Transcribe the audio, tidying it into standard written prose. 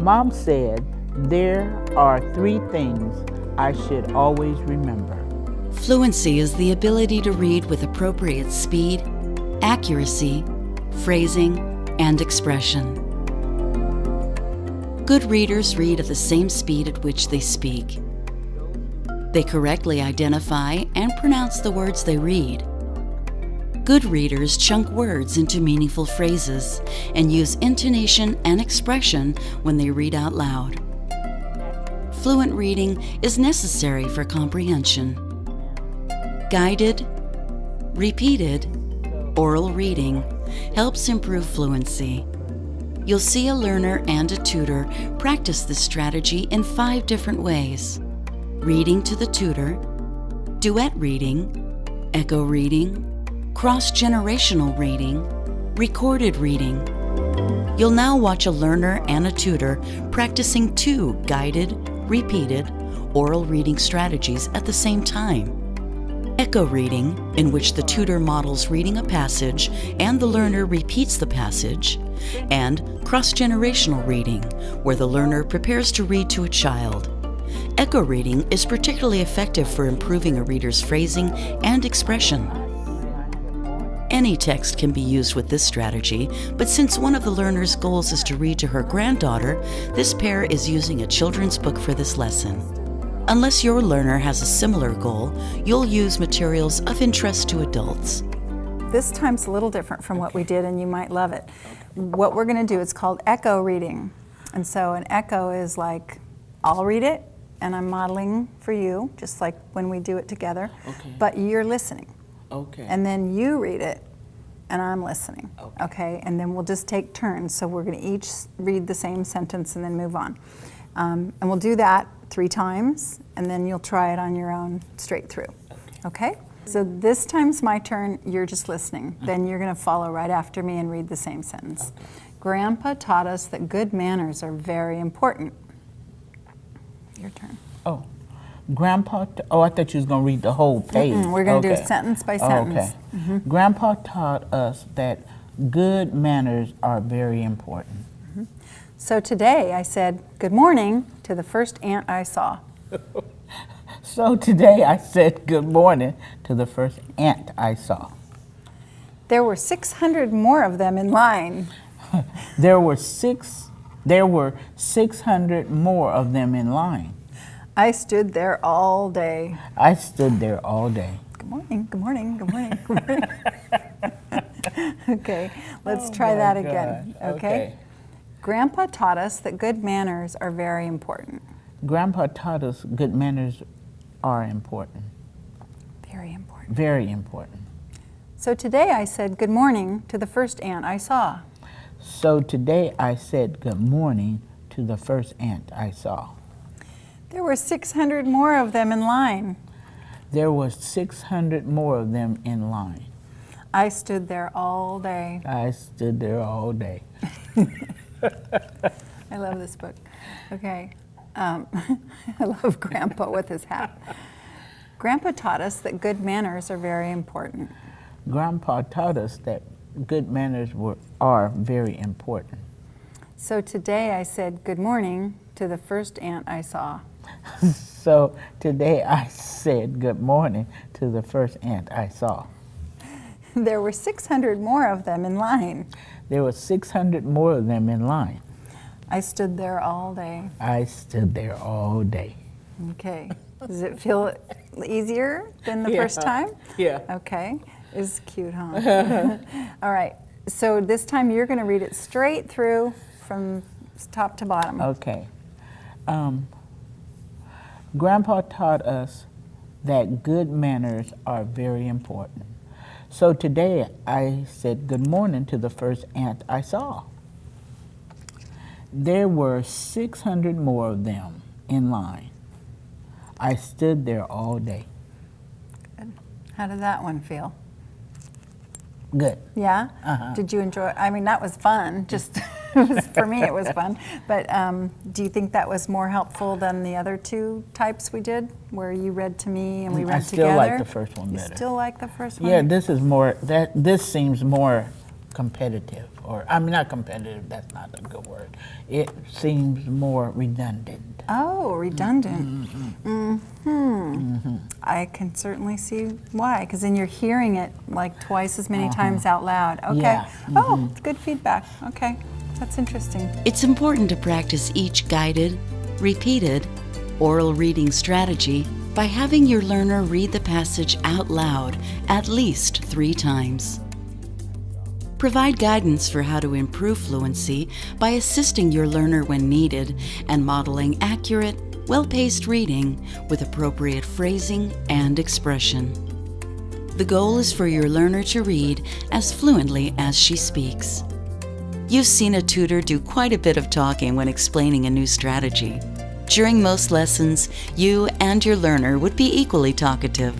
Mom said there are 3 things I should always remember. Fluency is the ability to read with appropriate speed, accuracy, phrasing, and expression. Good readers read at the same speed at which they speak. They correctly identify and pronounce the words they read. Good readers chunk words into meaningful phrases and use intonation and expression when they read out loud. Fluent reading is necessary for comprehension. Guided, repeated, oral reading helps improve fluency. You'll see a learner and a tutor practice this strategy in 5 different ways: reading to the tutor, duet reading, echo reading, cross-generational reading, recorded reading. You'll now watch a learner and a tutor practicing 2 guided, repeated, oral reading strategies at the same time. Echo reading, in which the tutor models reading a passage and the learner repeats the passage, and cross-generational reading, where the learner prepares to read to a child. Echo reading is particularly effective for improving a reader's phrasing and expression. Any text can be used with this strategy, but since one of the learner's goals is to read to her granddaughter, this pair is using a children's book for this lesson. Unless your learner has a similar goal, you'll use materials of interest to adults. This time's a little different from what we did, and you might love it. What we're going to do is called echo reading. And so an echo is like, I'll read it, and I'm modeling for you, just like when we do it together. Okay. But you're listening. Okay. And then you read it, and I'm listening. Okay. Okay? And then we'll just take turns. So we're going to each read the same sentence and then move on. And we'll do that 3 times, and then you'll try it on your own straight through. Okay? So this time's my turn, you're just listening. Then you're going to follow right after me and read the same sentence. Okay. Grandpa taught us that good manners are very important. Your turn. Oh, Grandpa, I thought you was going to read the whole page. We're going to do sentence by sentence. Okay. Grandpa taught us that good manners are very important. So today I said, good morning to the first ant I saw. So today I said good morning to the first ant I saw. There were 600 more of them in line. There were 600 more of them in line. I stood there all day. I stood there all day. Good morning, good morning, good morning, good morning. Okay, let's try that again. Okay? Grandpa taught us that good manners are very important. Grandpa taught us good manners are important. Very important. Very important. So today I said good morning to the first ant I saw. So today I said good morning to the first ant I saw. There were 600 more of them in line. There was 600 more of them in line. I stood there all day. I stood there all day. I love this book. Okay. I love Grandpa with his hat. Grandpa taught us that good manners are very important. Grandpa taught us that good manners are very important. So today I said good morning to the first ant I saw. So today I said good morning to the first ant I saw. There were 600 more of them in line. There were 600 more of them in line. I stood there all day. I stood there all day. Okay. Does it feel easier than the first time? Yeah. Okay. It's cute, huh? All right. So this time you're going to read it straight through from top to bottom. Okay. Grandpa taught us that good manners are very important. So today I said good morning to the first ant I saw. There were 600 more of them in line. I stood there all day. Good. How did that one feel? Good. Yeah? Uh-huh. Did you enjoy it? I mean, that was fun. Just for me, it was fun. But do you think that was more helpful than the other 2 types we did, where you read to me and we read together? I still like the first one better. You still like the first one? Yeah, this is more. This seems more competitive, or I mean, not competitive, that's not a good word. It seems more redundant. Oh, redundant. I can certainly see why, because then you're hearing it like twice as many times out loud. Okay. Yeah. Oh, it's good feedback. Okay, that's interesting. It's important to practice each guided, repeated, oral reading strategy by having your learner read the passage out loud at least 3 times. Provide guidance for how to improve fluency by assisting your learner when needed and modeling accurate, well-paced reading with appropriate phrasing and expression. The goal is for your learner to read as fluently as she speaks. You've seen a tutor do quite a bit of talking when explaining a new strategy. During most lessons, you and your learner would be equally talkative.